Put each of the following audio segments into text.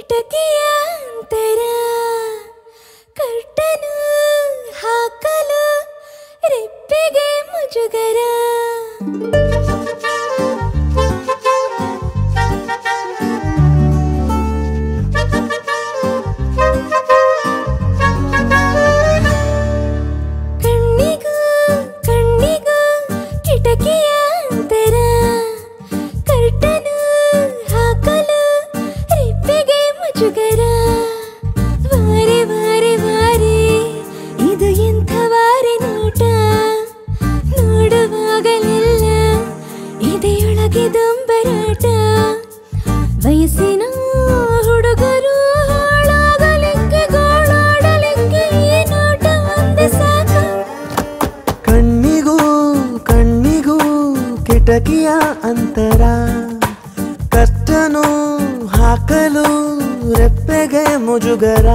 ಕಿಟಕಿಯ ಅಂತರ ಕರ್ಟನು ಹಾಕಲು ರೆಪ್ಪೆಗೆ ಮುಜುಗರ ಕಣ್ಣಿಗೂ ಕಣ್ಣಿಗೂ ಕಿಟಕಿಯ ಅಂತರ ಕರ್ಟನು ಹಾಕಲು ರೆಪ್ಪೆಗೆ ಮುಜುಗರ ವಾರೆ ವಾರೆ ವಾರೆ ಇದು ಎಂಥ ವಾರೆ ನೋಟ ನೋಡುವಾಗಲೆಲ್ಲ ಇದೆಯೊಳಗೆ ದೊಂಬರಾಟ ವಯಸ್ಸಿನ ಹುಡುಗರು ಹಾಳಾಗಲಿಕ್ಕೆ ಗೋಳಾಡಲಿಕ್ಕೆ ಈ ನೋಟ ಒಂದೇ ಸಾಕು ಕಣ್ಣಿಗೂ ಕಣ್ಣಿಗೂ ಕಿಟಕಿಯ ಅಂತರ ಕರ್ತನು ಹಾಕಲು ರೆಪ್ಪೆಗೆ ಮುಜುಗರ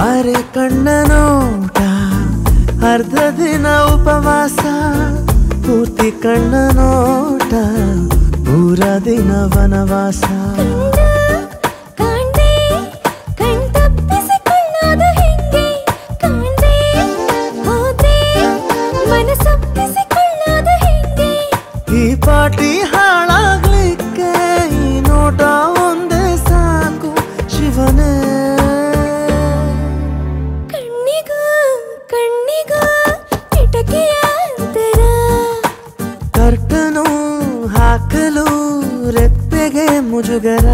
ಅರೆ ಕಣ್ಣ ನೋಟ ಅರ್ಧ ದಿನ ಉಪವಾಸ ಪೂರ್ತಿ ಕಣ್ಣ ನೋಟ ಪೂರ ದಿನ ವನವಾಸ ಈ ಪಾಟಿ ಹಾಳಾಗ್ಲಿಕ್ಕೆ ಈ ನೋಟ ಒಂದೇ ಸಾಕು ಶಿವನೇ ಕರ್ತನು ಹಾಕಲು ರೆಪ್ಪೆಗೆ ಮುಜುಗರ